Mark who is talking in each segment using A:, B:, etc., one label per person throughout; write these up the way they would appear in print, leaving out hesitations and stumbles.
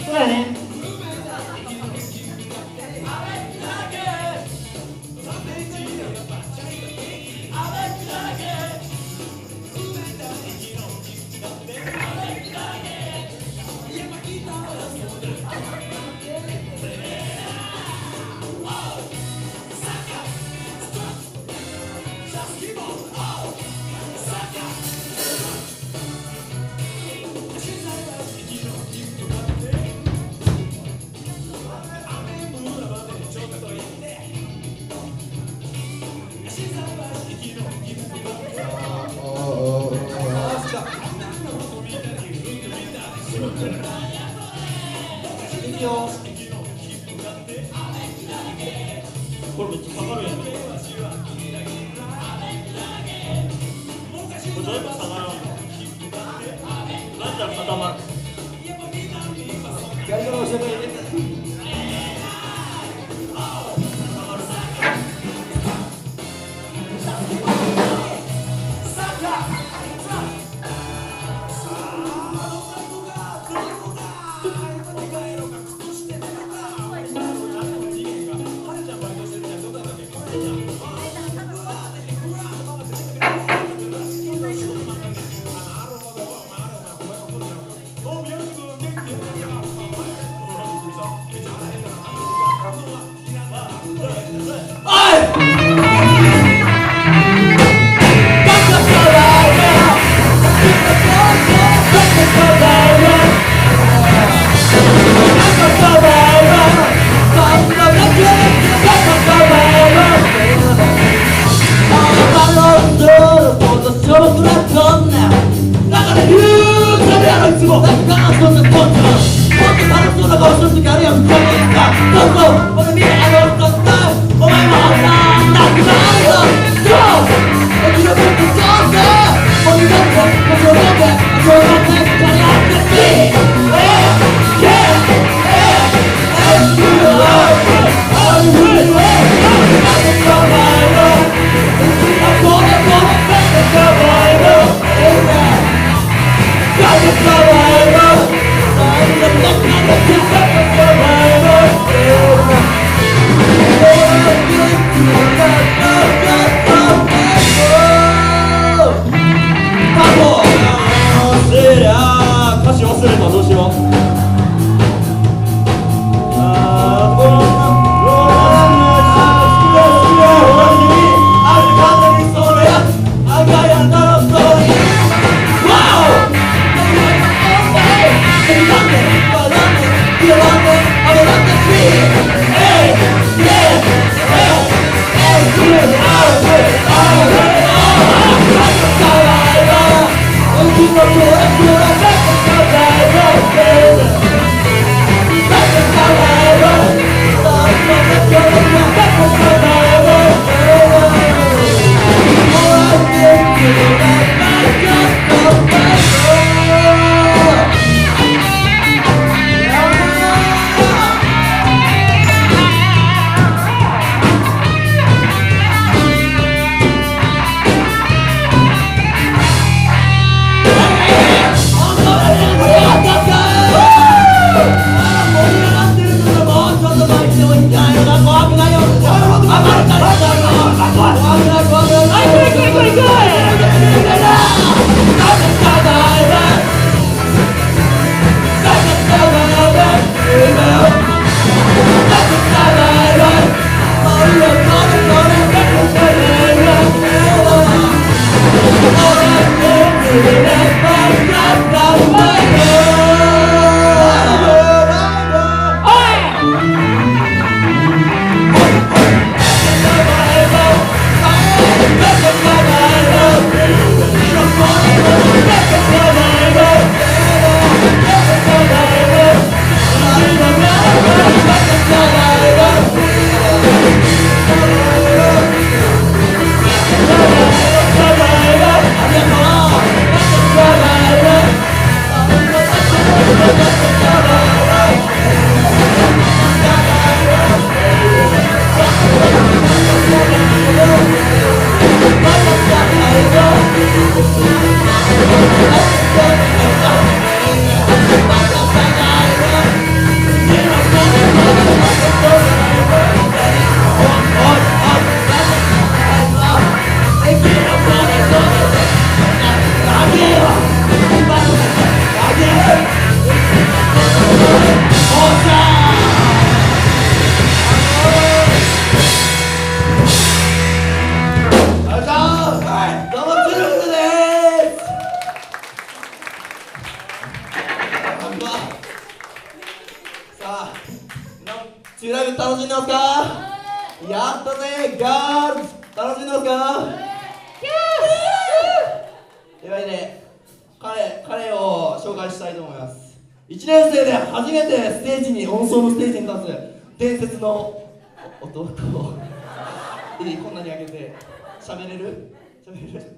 A: そうだね。
B: これめっちゃ下がるやん。これどうやって下がるの？なんだら固まる。
A: やり方教えてくれて。んでますか？やったぜガールズ、楽しんでますか？というわけで彼を紹介したいと思います。1年生で初めてステージに、音奏のステージに立つ伝説の弟をこんなに上げて喋れる？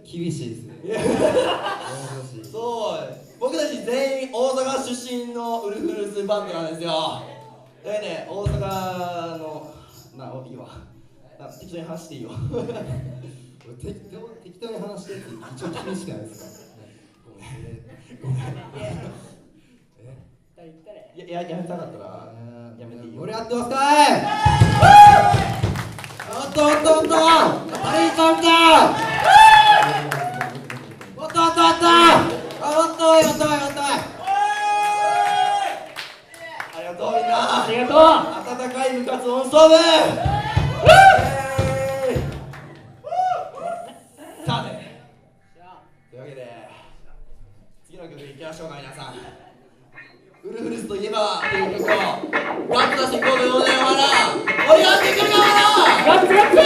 C: 厳しいですね。
A: そう、僕たち全員大阪出身のウルフルズバンドなんですよ。でね、大阪のいいわ、適当に話していいよ。
C: 適当に話してって一応厳しくないですか？ごめん。
A: やめたかったらやめていいよ。
C: 俺やってますかい？おっと誰に飛んだ？おっとおい
A: ありがとうみんな。
B: ありがとう。
A: 温かい部活音奏部。さて、というわけで次の曲いきましょうか皆さん。ウルフルズといえばという曲をガッツ出していこうということで、まだ盛り上がっていけるかまだ。
B: ガッツガッツ。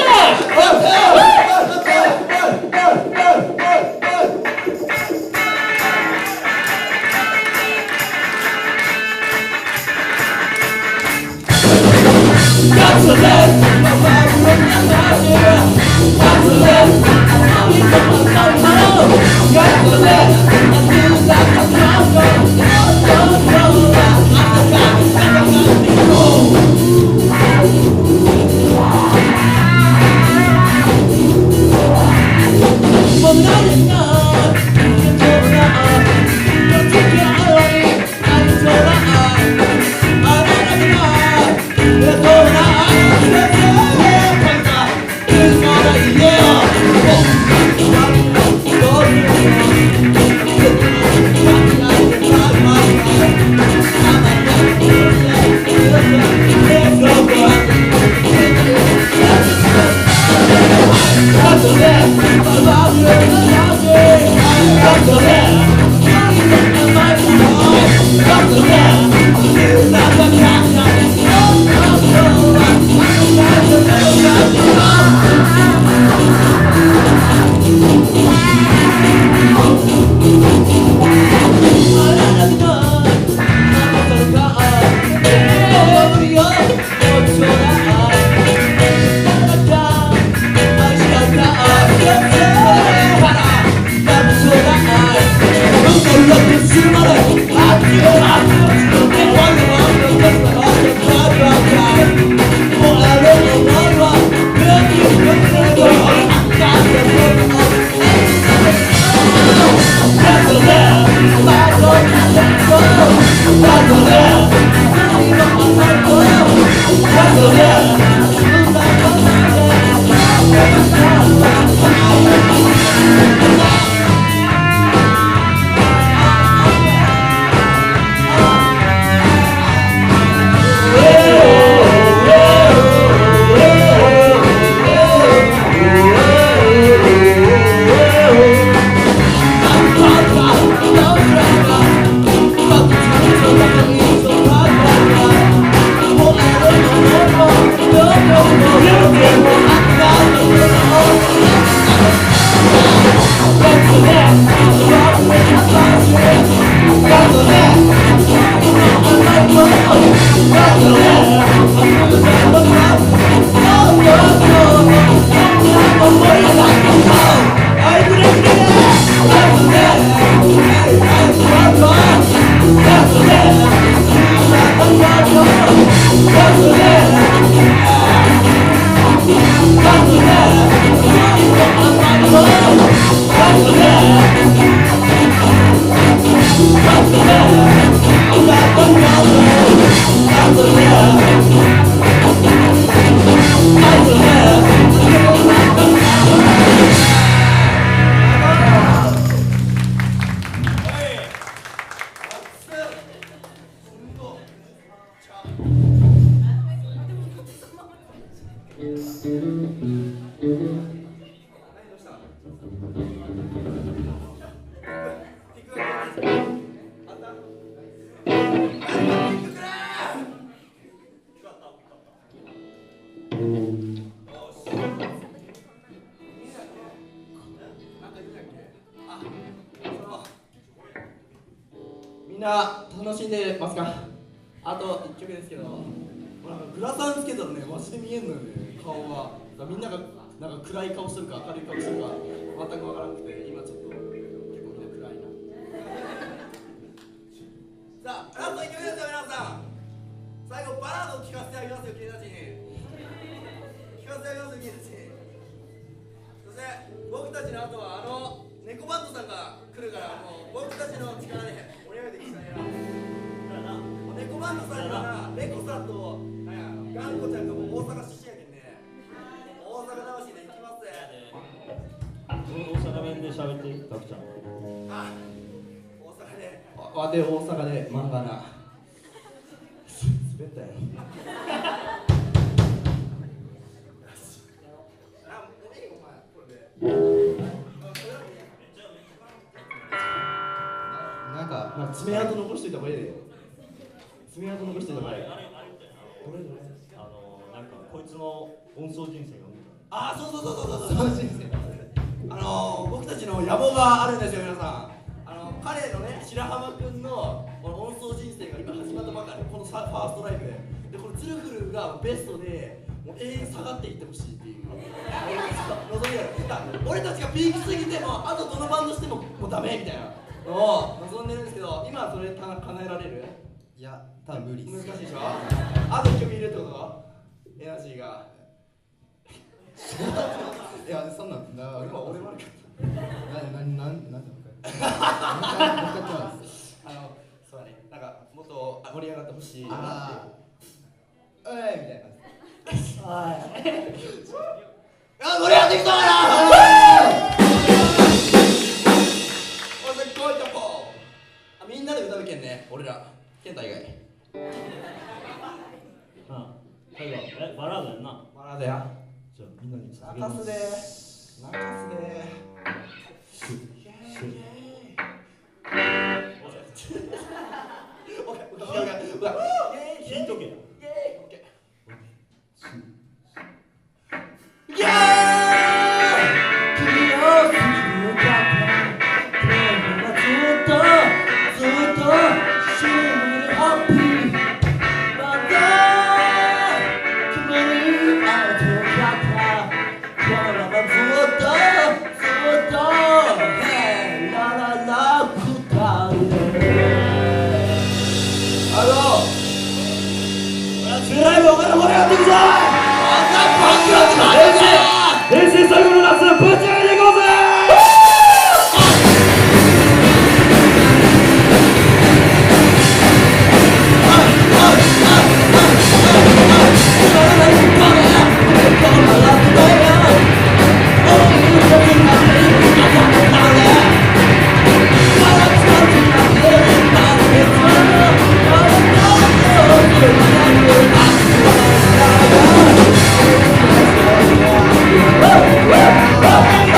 A: Yeah. な楽しんでますか？あと1曲ですけど、グラサンつけたらねマジで見えんのよね、顔が。みんながなんか暗い顔してるか明るい顔してるか全く分からなくて、今ちょっと結構みんな暗いな。さあラスト1曲ですよ皆さん。最後バラードを聴かせてあげますよ、君たちに。聴かせてあげますよ、君たちに。そして僕たちの後は猫バンドさんが来るから、もう僕たちの力で盛り上げていきたいな。猫バンドさんにはな、猫さんとガンコちゃんがもう大阪出身やけんね、大阪魂で行きますぜ。
B: 大阪弁で喋って、たくちゃん。
A: あ、大阪でわて大阪で漫画な滑ったよ。なんか爪痕残しといた方がいいで。爪痕残しといた方がいい。
B: なんかこいつの音奏人生が見た。
A: あ、そう僕たちの野望があるんですよ皆さん。彼のね、白浜くんの音奏人生が今始まったばかり、このファーストライブでこのツルフルがベストでもう永遠下がっていってほしいっていう望みがある。俺たちがピークすぎてもあとどのバンドしてももうダメみたいなのを望んでるんですけど、今はそれ叶えられる？
C: いや多分無理っす。
A: 難しいでしょ。あと1曲いるってこと？エナジーが
C: いやそんなん
A: 今俺悪かった。
C: なんだ
A: そうだね、なんかもっと盛り上がってほしいなって。おいみたいな。あ、盛り上がってきたな。おい、こういった子。みんなで歌うけんね、俺ら健太以外。
B: 最後バラードやんな。
A: バラードや。
B: じゃあみんなに
A: 泣かすで。
B: 聞いとけよ。
A: ライブお金盛り上がっていくぞ。
B: 平成最後の夏ぶち上げていこうぜ。
A: Woo!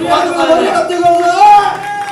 A: 盛り上がってください。